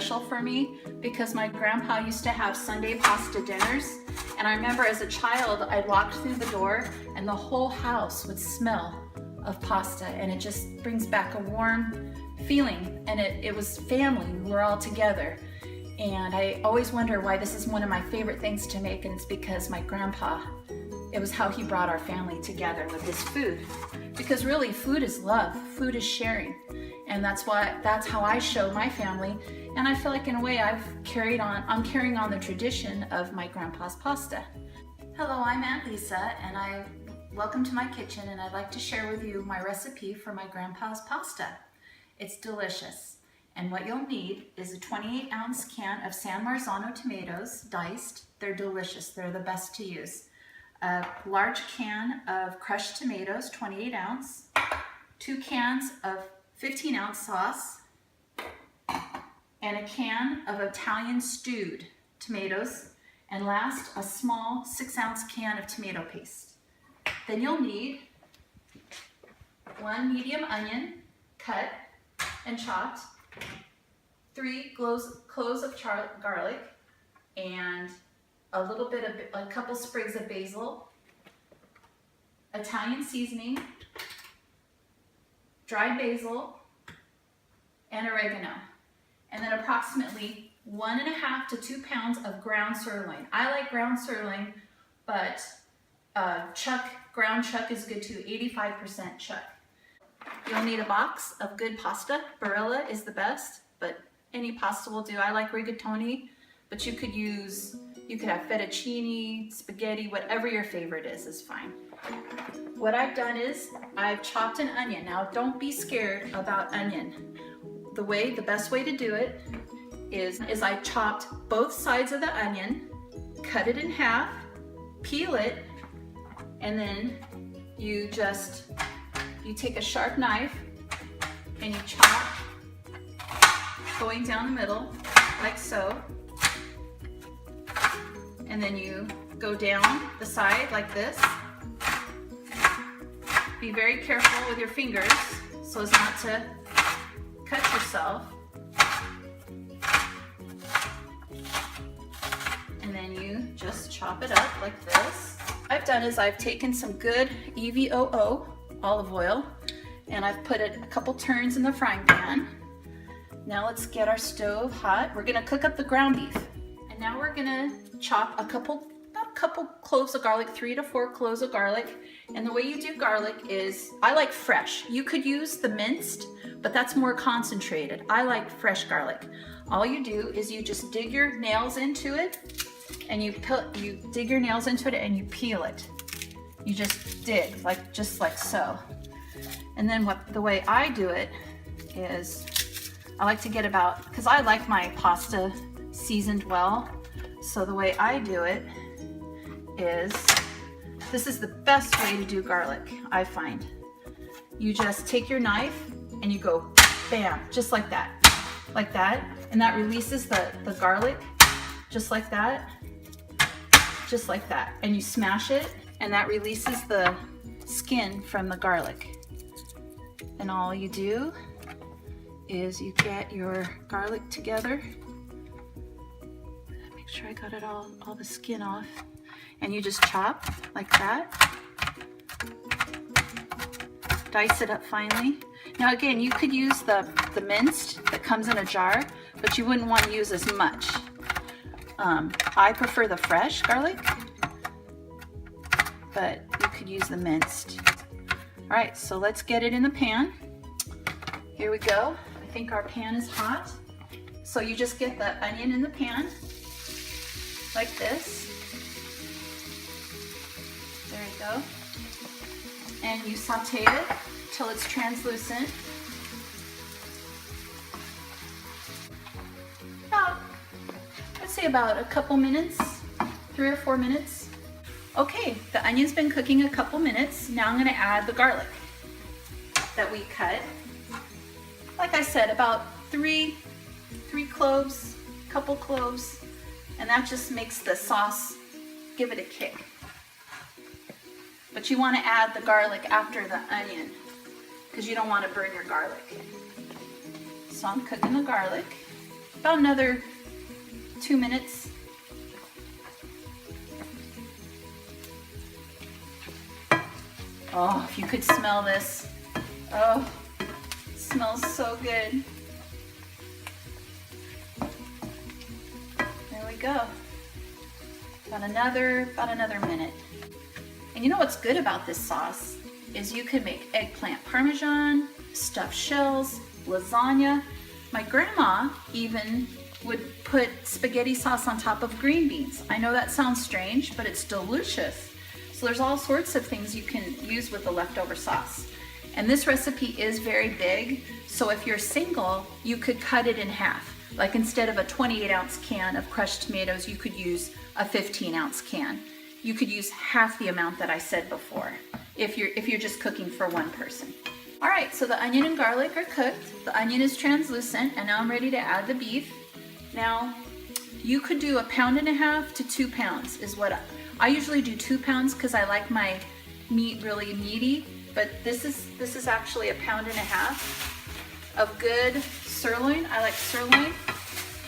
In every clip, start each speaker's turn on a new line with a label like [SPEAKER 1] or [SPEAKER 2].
[SPEAKER 1] special for me because my grandpa used to have Sunday pasta dinners, and I remember as a child I'd walk through the door and the whole house would smell of pasta, and it just brings back a warm feeling, and it was family. We were all together, and I always wonder why this is one of my favorite things to make, and it's because my grandpa, it was how he brought our family together with his food. Because really, food is love, food is sharing, and that's how I show my family. And I feel like in a way I'm carrying on the tradition of my grandpa's pasta. Hello, I'm Aunt Lisa, and welcome to my kitchen, and I'd like to share with you my recipe for my grandpa's pasta. It's delicious, and what you'll need is a 28-ounce can of San Marzano tomatoes, diced. They're delicious, they're the best to use. A large can of crushed tomatoes, 28 ounce, 2 cans of 15-ounce sauce, and a can of Italian stewed tomatoes, and last, a small 6-ounce can of tomato paste. Then you'll need 1 medium onion, cut and chopped, 3 cloves of garlic, and a couple sprigs of basil, Italian seasoning, dried basil, and oregano, and then approximately 1.5 to 2 pounds of ground sirloin. I like ground sirloin, but ground chuck is good too, 85% chuck. You'll need a box of good pasta. Barilla is the best, but any pasta will do. I like rigatoni, but you could have fettuccine, spaghetti, whatever your favorite is fine. What I've done is I've chopped an onion. Now don't be scared about onion. The best way to do it is I chopped both sides of the onion, cut it in half, peel it, and then you take a sharp knife and you chop going down the middle like so. And then you go down the side like this. Be very careful with your fingers so as not to cut yourself. And then you just chop it up like this. What I've done is I've taken some good EVOO olive oil and I've put it a couple turns in the frying pan. Now let's get our stove hot. We're gonna cook up the ground beef. And now we're gonna chop about a couple cloves of garlic, 3 to 4 cloves of garlic. And the way you do garlic is, I like fresh. You could use the minced, but that's more concentrated. I like fresh garlic. All you do is you just dig your nails into it, and you dig your nails into it and you peel it. You just dig, just like so. And then the way I do it is, I like to get because I like my pasta seasoned well. So the way I do it is, this is the best way to do garlic, I find. You just take your knife and you go bam, just like that, and that releases the garlic, just like that, and you smash it, and that releases the skin from the garlic. And all you do is you get your garlic together. Make sure I got it all the skin off. And you just chop like that. Dice it up finely. Now again, you could use the minced that comes in a jar, but you wouldn't want to use as much. I prefer the fresh garlic, but you could use the minced. All right, so let's get it in the pan. Here we go. I think our pan is hot. So you just get the onion in the pan, like this. There you go. And you saute it till it's translucent. Let's say about a couple minutes, 3 or 4 minutes. Okay, the onion's been cooking a couple minutes. Now I'm gonna add the garlic that we cut. Like I said, about three cloves, couple cloves, and that just makes the sauce, give it a kick. But you want to add the garlic after the onion because you don't want to burn your garlic. So I'm cooking the garlic. about another 2 minutes. Oh, if you could smell this. Oh, it smells so good. There we go. About another minute. And you know what's good about this sauce is you can make eggplant parmesan, stuffed shells, lasagna. My grandma even would put spaghetti sauce on top of green beans. I know that sounds strange, but it's delicious. So there's all sorts of things you can use with the leftover sauce. And this recipe is very big, so if you're single, you could cut it in half. Like instead of a 28-ounce can of crushed tomatoes, you could use a 15-ounce can. You could use half the amount that I said before if you're just cooking for one person. All right, so the onion and garlic are cooked. The onion is translucent, and now I'm ready to add the beef. Now, you could do 1.5 pounds to 2 pounds is what I usually do 2 pounds because I like my meat really meaty, but this is actually 1.5 pounds of good sirloin. I like sirloin.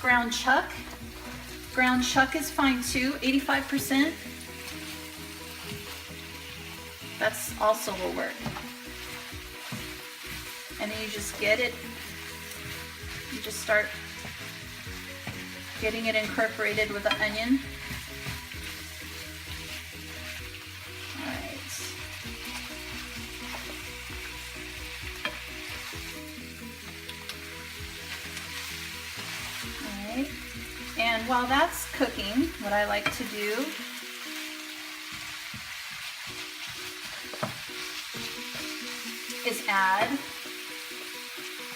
[SPEAKER 1] Ground chuck. Ground chuck is fine too, 85%. That's also will work. And then you just get it, you just start getting it incorporated with the onion. All right. All right. And while that's cooking, what I like to do is add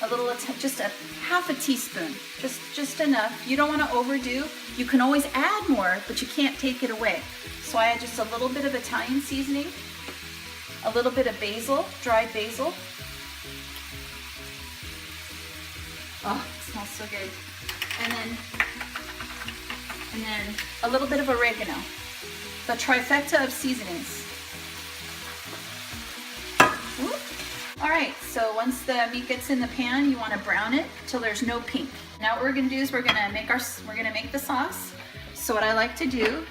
[SPEAKER 1] a little, just a half a teaspoon, just enough. You don't want to overdo. You can always add more, but you can't take it away. So I add just a little bit of Italian seasoning, a little bit of basil, dried basil. Oh, it smells so good. And then a little bit of oregano. The trifecta of seasonings. Whoop. All right, so once the meat gets in the pan, you want to brown it till there's no pink. Now what we're gonna do is we're gonna make the sauce. So what I like to do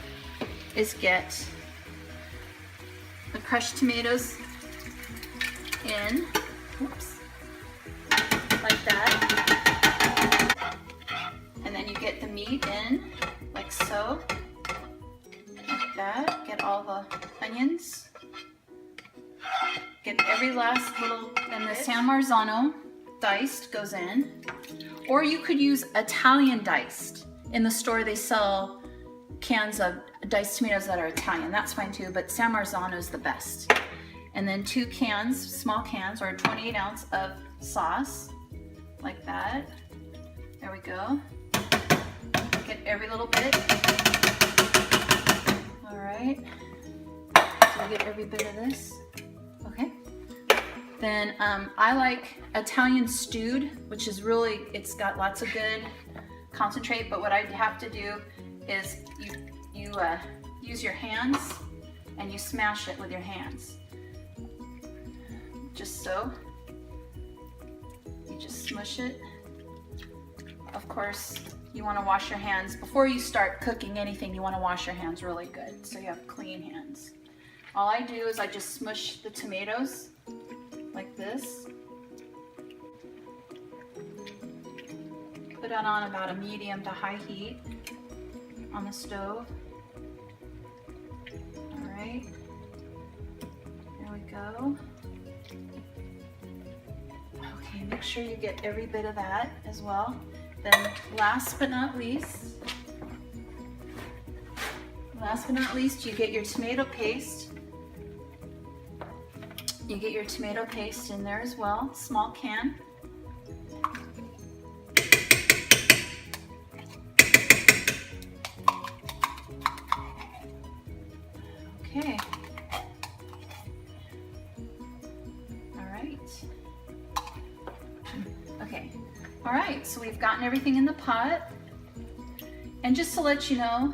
[SPEAKER 1] is get the crushed tomatoes in, oops, like that. And then you get the meat in, like so, like that. Get all the onions. Get every last little, and the San Marzano diced goes in. Or you could use Italian diced. In the store they sell cans of diced tomatoes that are Italian. That's fine too, but San Marzano is the best. And then 2 cans, small cans, or 28 ounce of sauce, like that. There we go. Get every little bit. All right. So you get every bit of this. Okay. Then I like Italian stewed, which is really, it's got lots of good concentrate, but what I have to do is you use your hands and you smash it with your hands. Just so. You just smush it. Of course, you want to wash your hands. Before you start cooking anything, you want to wash your hands really good so you have clean hands. All I do is I just smush the tomatoes like this. Put it on about a medium to high heat on the stove. All right, there we go. Okay, make sure you get every bit of that as well. Then last but not least, you get your tomato paste. You get your tomato paste in there as well, small can. Okay. All right. Okay. All right, so we've gotten everything in the pot. And just to let you know,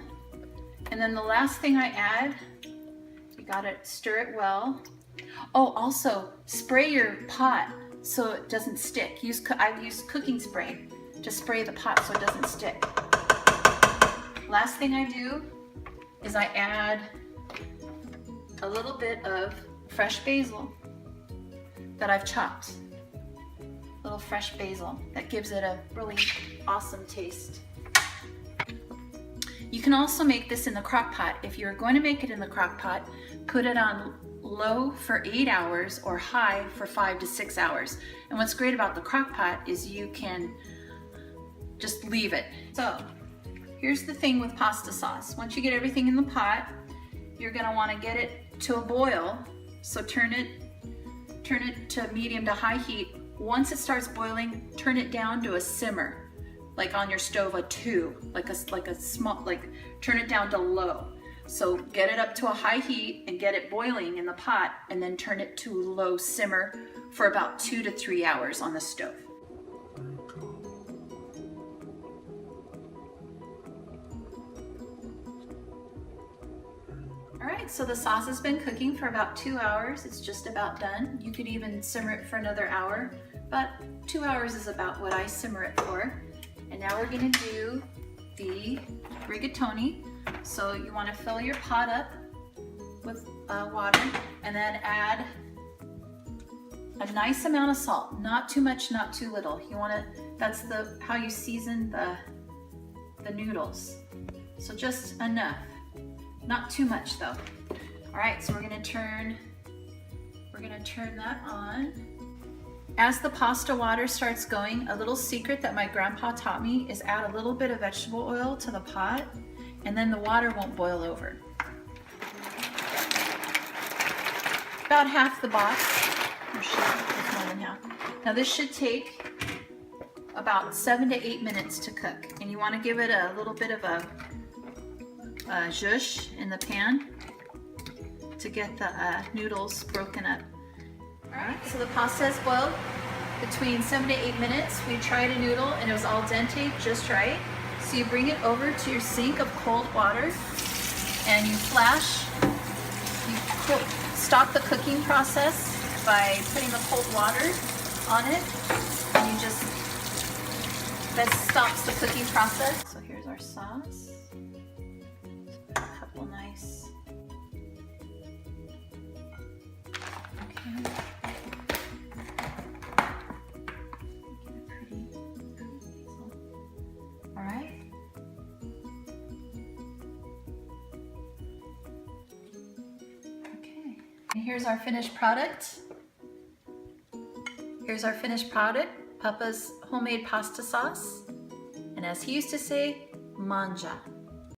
[SPEAKER 1] and then the last thing I add, you gotta stir it well. Oh, also spray your pot so it doesn't stick. I use cooking spray to spray the pot so it doesn't stick. Last thing I do is I add a little bit of fresh basil that I've chopped. Little fresh basil that gives it a really awesome taste. You can also make this in the crock pot. If you're going to make it in the crock pot, put it on low for 8 hours or high for 5 to 6 hours. And what's great about the crock pot is you can just leave it. So here's the thing with pasta sauce. Once you get everything in the pot, you're gonna wanna get it to a boil. So turn it to medium to high heat. Once it starts boiling, turn it down to a simmer. Like on your stove, a 2, like a small, turn it down to low. So get it up to a high heat and get it boiling in the pot, and then turn it to low simmer for about 2 to 3 hours on the stove. All right, so the sauce has been cooking for about 2 hours. It's just about done. You could even simmer it for another hour, but 2 hours is about what I simmer it for. And now we're gonna do the rigatoni. So you wanna fill your pot up with water and then add a nice amount of salt. Not too much, not too little. That's how you season the noodles. So just enough, not too much though. All right, so we're gonna turn that on. As the pasta water starts going, a little secret that my grandpa taught me is add a little bit of vegetable oil to the pot, and then the water won't boil over. About half the box, or it's more than half. Now this should take about 7 to 8 minutes to cook, and you want to give it a little bit of a zhuzh in the pan to get the noodles broken up. Alright, so the pasta has boiled between 7 to 8 minutes. We tried a noodle and it was al dente, just right. So you bring it over to your sink of cold water and you stop the cooking process by putting the cold water on it. And that stops the cooking process. So here's our sauce. A couple nice. Okay. Here's our finished product. Here's our finished product, Papa's homemade pasta sauce. And as he used to say, manja.